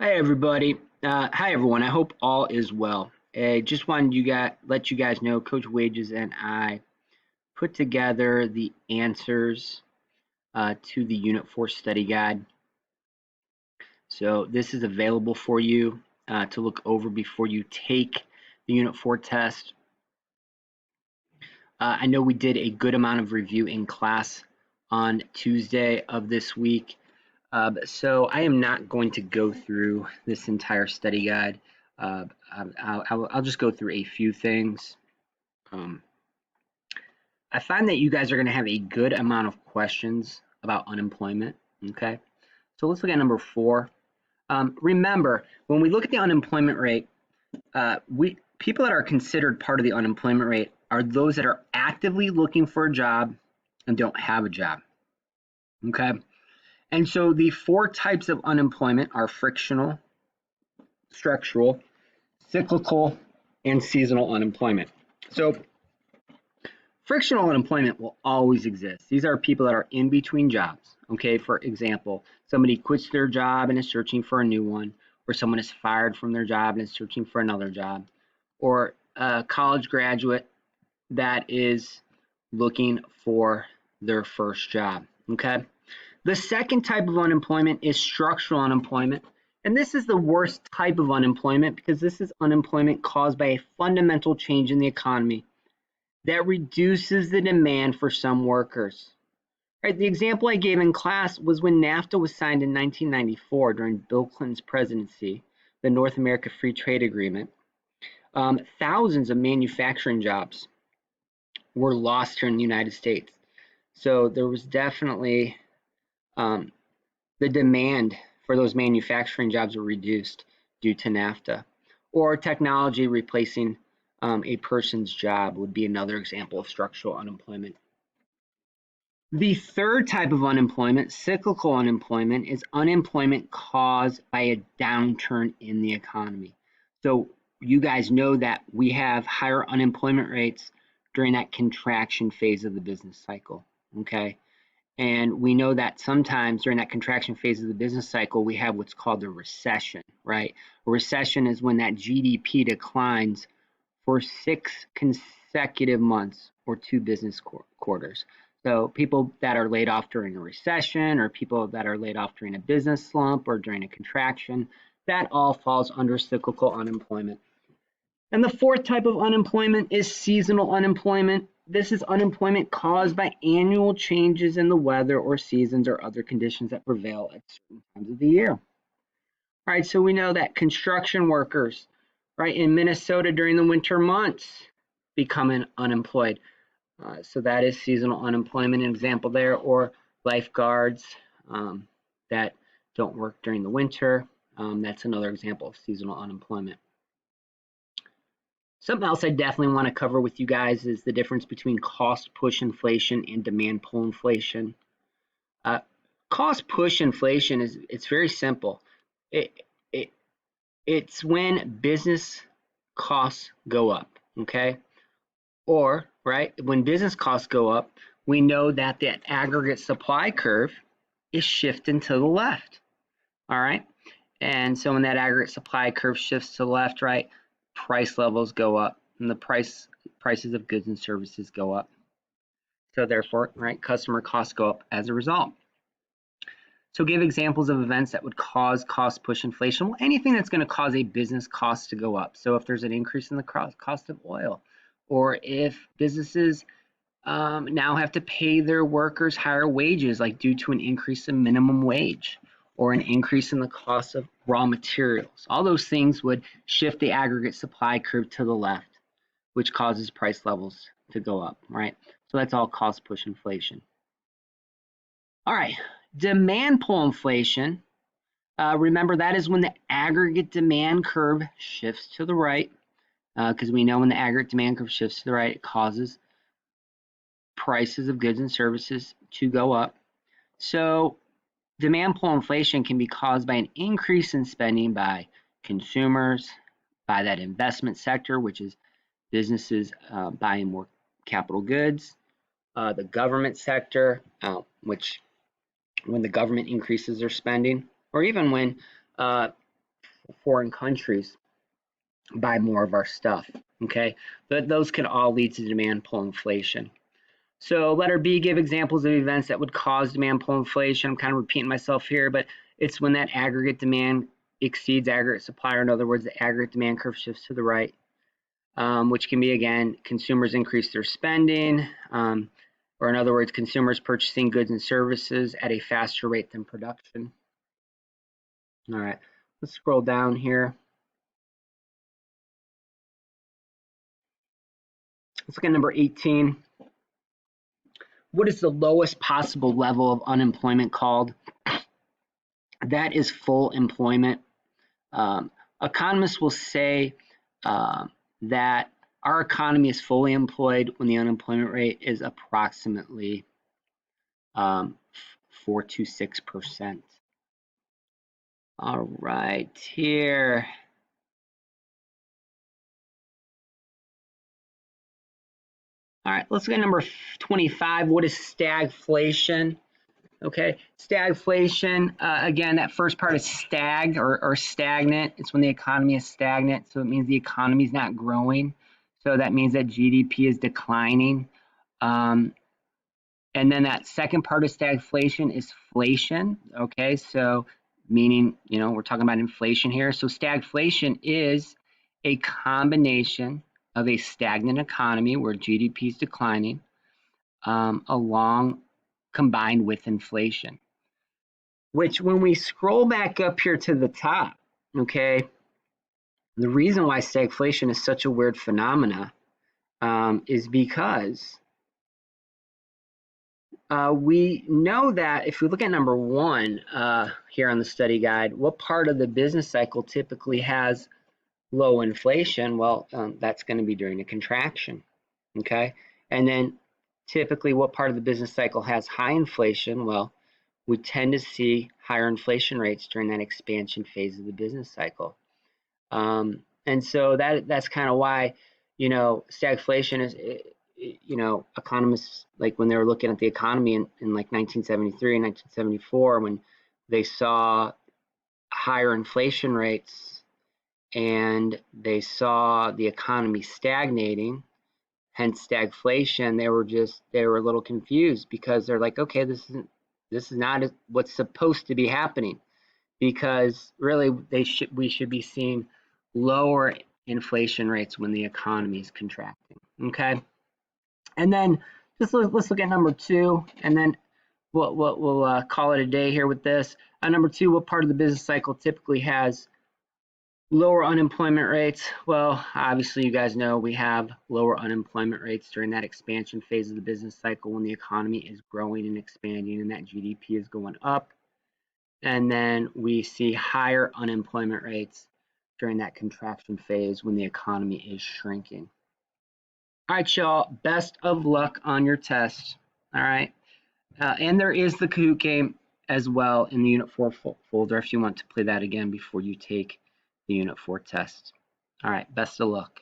Hi everybody. Hi everyone. I hope all is well. I just wanted let you guys know Coach Wages and I put together the answers to the Unit 4 study guide. So this is available for you to look over before you take the Unit 4 test. I know we did a good amount of review in class on Tuesday of this week. So I am not going to go through this entire study guide. I'll just go through a few things. Um, I find that you guys are going to have a good amount of questions about unemployment. Okay, so let's look at number 4. Remember, when we look at the unemployment rate, we people that are considered part of the unemployment rate are those that are actively looking for a job and don't have a job. Okay, and so the 4 types of unemployment are frictional, structural, cyclical, and seasonal unemployment. So frictional unemployment will always exist. These are people that are in between jobs. Okay, for example, somebody quits their job and is searching for a new one, or someone is fired from their job and is searching for another job, or a college graduate that is looking for their first job. Okay, the second type of unemployment is structural unemployment. And this is the worst type of unemployment because this is unemployment caused by a fundamental change in the economy that reduces the demand for some workers. Right, the example I gave in class was when NAFTA was signed in 1994 during Bill Clinton's presidency, the North America Free Trade Agreement. Thousands of manufacturing jobs were lost here in the United States. So there was definitely um, the demand for those manufacturing jobs were reduced due to NAFTA. Or technology replacing a person's job would be another example of structural unemployment. The third type of unemployment, cyclical unemployment, is unemployment caused by a downturn in the economy. So you guys know that we have higher unemployment rates during that contraction phase of the business cycle. Okay. And we know that sometimes during that contraction phase of the business cycle, we have what's called a recession, right? A recession is when that GDP declines for 6 consecutive months or 2 business quarters. So people that are laid off during a recession or people that are laid off during a business slump or during a contraction, that all falls under cyclical unemployment. And the fourth type of unemployment is seasonal unemployment. This is unemployment caused by annual changes in the weather or seasons or other conditions that prevail at certain times of the year. All right, so we know that construction workers, right, in Minnesota during the winter months become unemployed. So that is seasonal unemployment, an example there, or lifeguards that don't work during the winter. That's another example of seasonal unemployment. Something else I definitely want to cover with you guys is the difference between cost push inflation and demand pull inflation. Uh, Cost push inflation it's very simple. It, it it's when business costs go up, okay? Or right when business costs go up, we know that the aggregate supply curve is shifting to the left. All right, and so when that aggregate supply curve shifts to the left, right, price levels go up and the prices of goods and services go up. So therefore, right, customer costs go up as a result. So give examples of events that would cause cost push inflation. Well, anything that's going to cause a business cost to go up. So if there's an increase in the cost of oil, or if businesses now have to pay their workers higher wages, like due to an increase in minimum wage or an increase in the cost of raw materials. All those things would shift the aggregate supply curve to the left, which causes price levels to go up, right? So that's all cost push inflation. All right, demand pull inflation. Remember, that is when the aggregate demand curve shifts to the right, because we know when the aggregate demand curve shifts to the right, it causes prices of goods and services to go up. So demand pull inflation can be caused by an increase in spending by consumers, by that investment sector, which is businesses buying more capital goods, the government sector, which when the government increases their spending, or even when foreign countries buy more of our stuff. Okay, but those can all lead to demand pull inflation. So letter B, give examples of events that would cause demand pull inflation. I'm kind of repeating myself here, but it's when that aggregate demand exceeds aggregate supply, or in other words, the aggregate demand curve shifts to the right, which can be, again, consumers increase their spending, or in other words, consumers purchasing goods and services at a faster rate than production. All right, let's scroll down here. Let's look at number 18. What is the lowest possible level of unemployment called? That is full employment. Economists will say that our economy is fully employed when the unemployment rate is approximately 4 to 6%. All right, here. All right, let's look at number 25. What is stagflation? Okay, stagflation, again, that first part is stag or stagnant. It's when the economy is stagnant, so it means the economy is not growing. So that means that GDP is declining. And then that second part of stagflation is flation. Okay, so meaning, we're talking about inflation here. So stagflation is a combination of a stagnant economy where GDP is declining, combined with inflation. Which, when we scroll back up here to the top, okay, the reason why stagflation is such a weird phenomena is because we know that if we look at number 1 here on the study guide, what part of the business cycle typically has low inflation? Well, that's going to be during a contraction, okay? And then typically what part of the business cycle has high inflation? Well, we tend to see higher inflation rates during that expansion phase of the business cycle. And so that's kind of why, stagflation is, economists, like when they were looking at the economy in like 1973 and 1974, when they saw higher inflation rates and they saw the economy stagnating, hence stagflation, they were a little confused because they're like, okay, this is not what's supposed to be happening, because really we should be seeing lower inflation rates when the economy is contracting. Okay, and then let's look at number 2, and then we'll call it a day here with this. Number 2, what part of the business cycle typically has lower unemployment rates? Well, obviously you guys know we have lower unemployment rates during that expansion phase of the business cycle when the economy is growing and expanding and that GDP is going up. And then we see higher unemployment rates during that contraction phase when the economy is shrinking. All right, y'all, best of luck on your test. All right. And there is the Kahoot game as well in the Unit 4 folder if you want to play that again before you take the Unit 4 test. All right, best of luck.